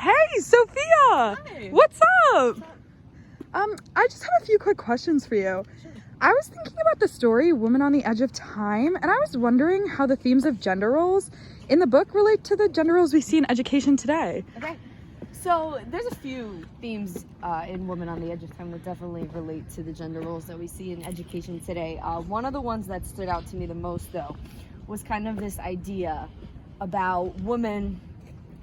Hey, Sophia! Hi. What's up? I just have a few quick questions for you. Sure. I was thinking about the story Woman on the Edge of Time, and I was wondering how the themes of gender roles in the book relate to the gender roles we see in education today. Okay. So there's a few themes in Woman on the Edge of Time that definitely relate to the gender roles that we see in education today. One of the ones that stood out to me the most, though, was kind of this idea about women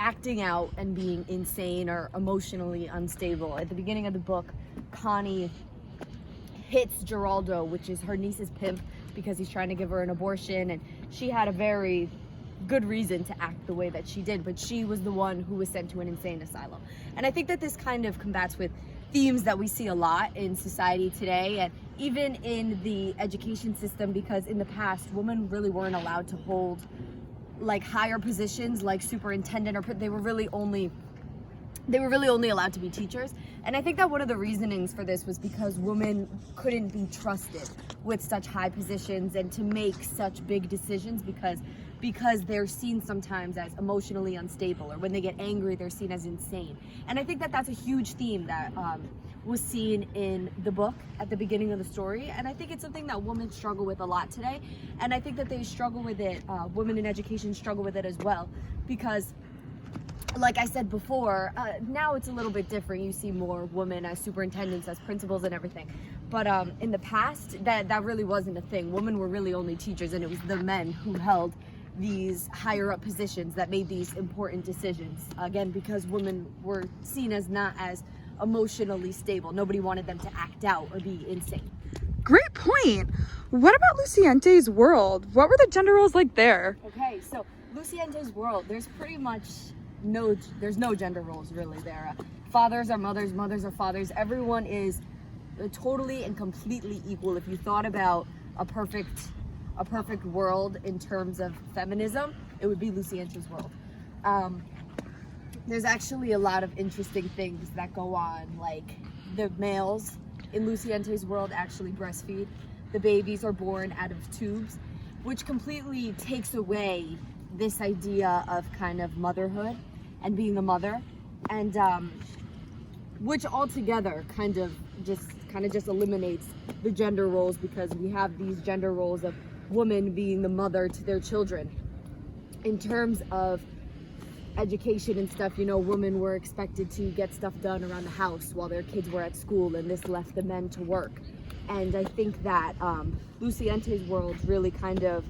acting out and being insane or emotionally unstable. At the beginning of the book, Connie hits Geraldo, which is her niece's pimp, because he's trying to give her an abortion, and she had a very good reason to act the way that she did, but she was the one who was sent to an insane asylum. And I think that this kind of combats with themes that we see a lot in society today, and even in the education system, because in the past, women really weren't allowed to hold like higher positions like superintendent, or they were really only allowed to be teachers. And I think that one of the reasonings for this was because women couldn't be trusted with such high positions and to make such big decisions because they're seen sometimes as emotionally unstable, or when they get angry they're seen as insane. And I think that that's a huge theme that was seen in the book at the beginning of the story, and I think it's something that women struggle with a lot today, and I think that they struggle with it, women in education struggle with it as well, because like I said before, now it's a little bit different. You see more women as superintendents, as principals and everything. But in the past, that really wasn't a thing. Women were really only teachers, and it was the men who held these higher up positions that made these important decisions. Again, because women were seen as not as emotionally stable. Nobody wanted them to act out or be insane. Great point. What about Luciente's world? What were the gender roles like there? Okay, so Luciente's world, there's pretty much there's no gender roles really there. Fathers are mothers, mothers are fathers. Everyone is totally and completely equal. If you thought about a perfect world in terms of feminism, it would be Luciente's world. There's actually a lot of interesting things that go on, like the males in Luciente's world actually breastfeed. The babies are born out of tubes, which completely takes away this idea of kind of motherhood and being a mother, and which altogether kind of just eliminates the gender roles, because we have these gender roles of woman being the mother to their children. In terms of education and stuff, you know, women were expected to get stuff done around the house while their kids were at school, and this left the men to work. And I think that Luciente's world really kind of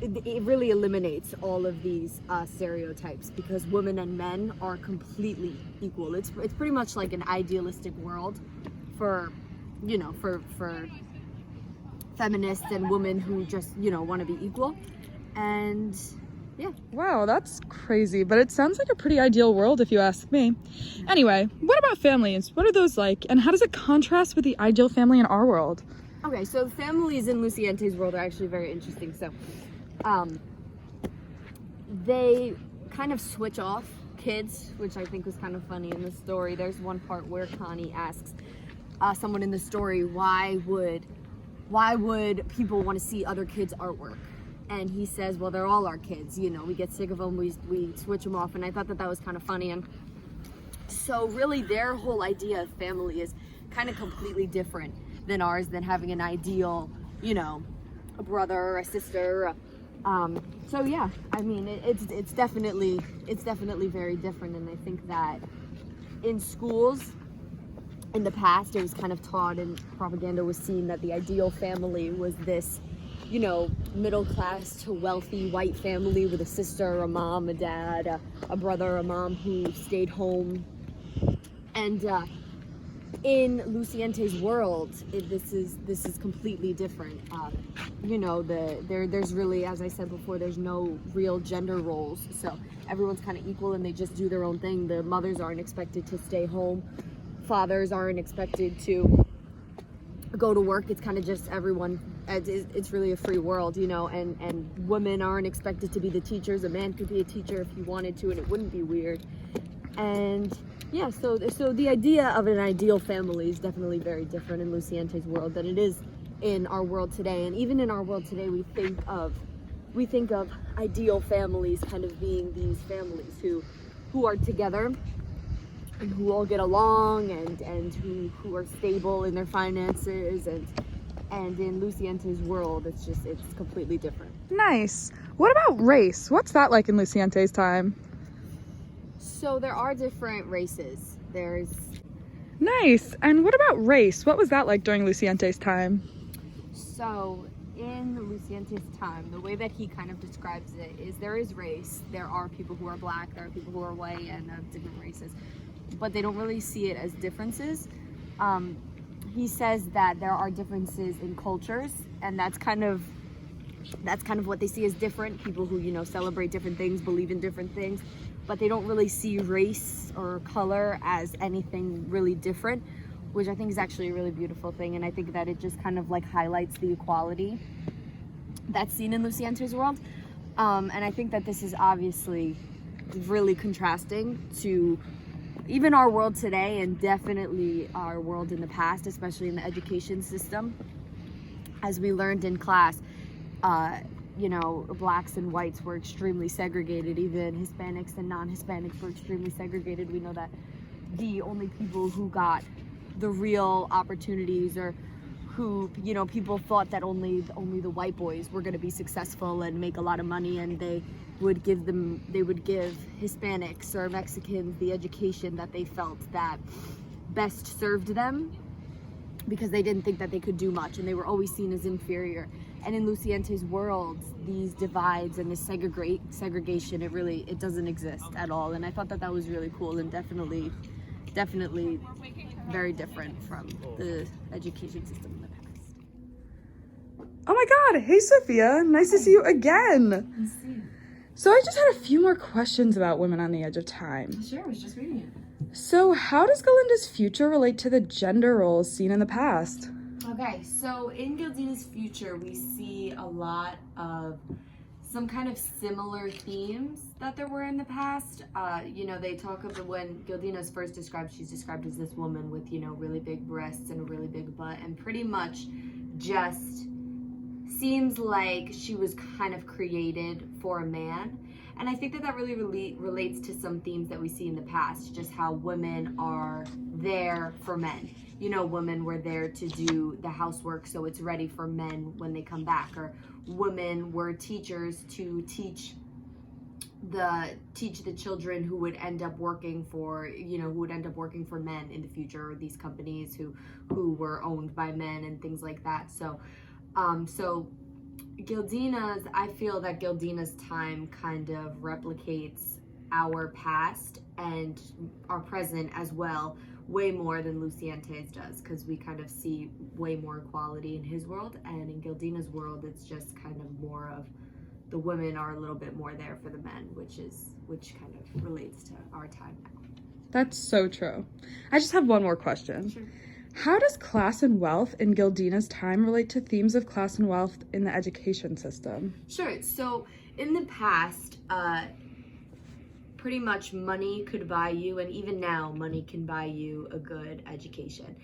it really eliminates all of these stereotypes, because women and men are completely equal. It's pretty much like an idealistic world for, you know, for feminists and women who just, you know, want to be equal. And yeah. Wow, that's crazy, but it sounds like a pretty ideal world if you ask me. Anyway, what about families? What are those like, and how does it contrast with the ideal family in our world? Okay, so families in Luciente's world are actually very interesting. So they kind of switch off kids, which I think was kind of funny in the story. There's one part where Connie asks someone in the story, why would people want to see other kids' artwork? And he says, well, they're all our kids, you know, we get sick of them, we switch them off. And I thought that was kind of funny. And so really their whole idea of family is kind of completely different than ours, than having an ideal, you know, a brother or a sister. So yeah, I mean, it's definitely very different. And I think that in schools in the past, it was kind of taught, and propaganda was seen, that the ideal family was this, you know, middle class to wealthy white family with a sister, a mom, a dad, a brother, a mom who stayed home. And in Luciente's world, this is completely different. You know, there's really, as I said before, there's no real gender roles, so everyone's kind of equal and they just do their own thing. The mothers aren't expected to stay home, fathers aren't expected to go to work. It's kind of just everyone. It's really a free world, you know, and women aren't expected to be the teachers. A man could be a teacher if he wanted to, and it wouldn't be weird. And yeah, so the idea of an ideal family is definitely very different in Luciente's world than it is in our world today. And even in our world today, we think of ideal families kind of being these families who who are together and who all get along and who are stable in their finances, and in Luciente's world it's completely different. Nice. What about race? What's that like in Luciente's time? So there are different races. There's Nice. And what about race? What was that like during Luciente's time? So in Luciente's time, the way that he kind of describes it is there is race. There are people who are black, there are people who are white, and of different races, but they don't really see it as differences. He says that there are differences in cultures, and that's kind of what they see as different. People who, you know, celebrate different things, believe in different things, but they don't really see race or color as anything really different, which I think is actually a really beautiful thing. And I think that it just kind of like highlights the equality that's seen in Luciente's world. And I think that this is obviously really contrasting to even our world today, and definitely our world in the past, especially in the education system. As we learned in class, you know, blacks and whites were extremely segregated. Even Hispanics and non-Hispanics were extremely segregated. We know that the only people who got the real opportunities, or who, you know, people thought that only the white boys were going to be successful and make a lot of money, and they would give Hispanics or Mexicans the education that they felt that best served them, because they didn't think that they could do much, and they were always seen as inferior. And in Luciente's world, these divides and this segregation, it doesn't exist at all. And I thought that was really cool, and definitely very different from the education system in the past. Oh my God. Hey, Sophia. Nice to see you again. So I just had a few more questions about Women on the Edge of Time. Sure, I was just reading it. So how does Galinda's future relate to the gender roles seen in the past? Okay, so in Gildina's future, we see a lot of some kind of similar themes that there were in the past. You know, they talk of when Gildina's first described, she's described as this woman with, you know, really big breasts and a really big butt, and pretty much just seems like she was kind of created for a man. And I think that really relates to some themes that we see in the past, just how women are there for men. You know, women were there to do the housework so it's ready for men when they come back, or women were teachers to teach the children who would end up working for, you know, who would end up working for men in the future, or these companies who were owned by men and things like that. So I feel that Gildina's time kind of replicates our past and our present as well, way more than Luciente's does, because we kind of see way more equality in his world, and in Gildina's world it's just kind of more of the women are a little bit more there for the men, which kind of relates to our time now. That's so true. I just have one more question. Sure. How does class and wealth in Gildina's time relate to themes of class and wealth in the education system? Sure. So in the past, pretty much money could buy you, and even now money can buy you a good education.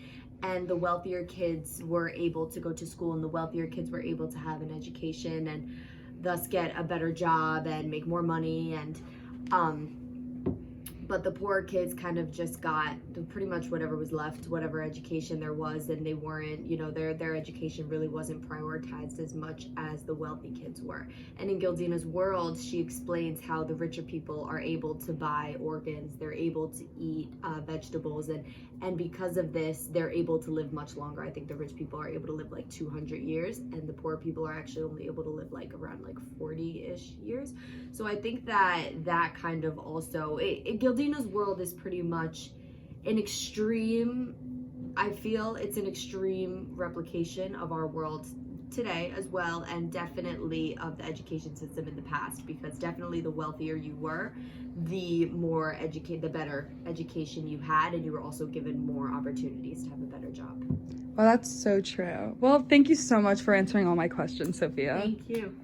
And the wealthier kids were able to go to school, and the wealthier kids were able to have an education and thus get a better job and make more money. And but the poor kids kind of just got pretty much whatever was left, whatever education there was, and they weren't, you know, their education really wasn't prioritized as much as the wealthy kids were. And in Gildina's world, she explains how the richer people are able to buy organs, they're able to eat vegetables, and because of this, they're able to live much longer. I think the rich people are able to live like 200 years, and the poor people are actually only able to live like around like 40-ish years. So I think that kind of also, Gildina's world is pretty much an extreme, I feel it's an extreme replication of our world today as well, and definitely of the education system in the past, because definitely the wealthier you were, the better education you had, and you were also given more opportunities to have a better job. Well, that's so true. Well, thank you so much for answering all my questions, Sophia. Thank you.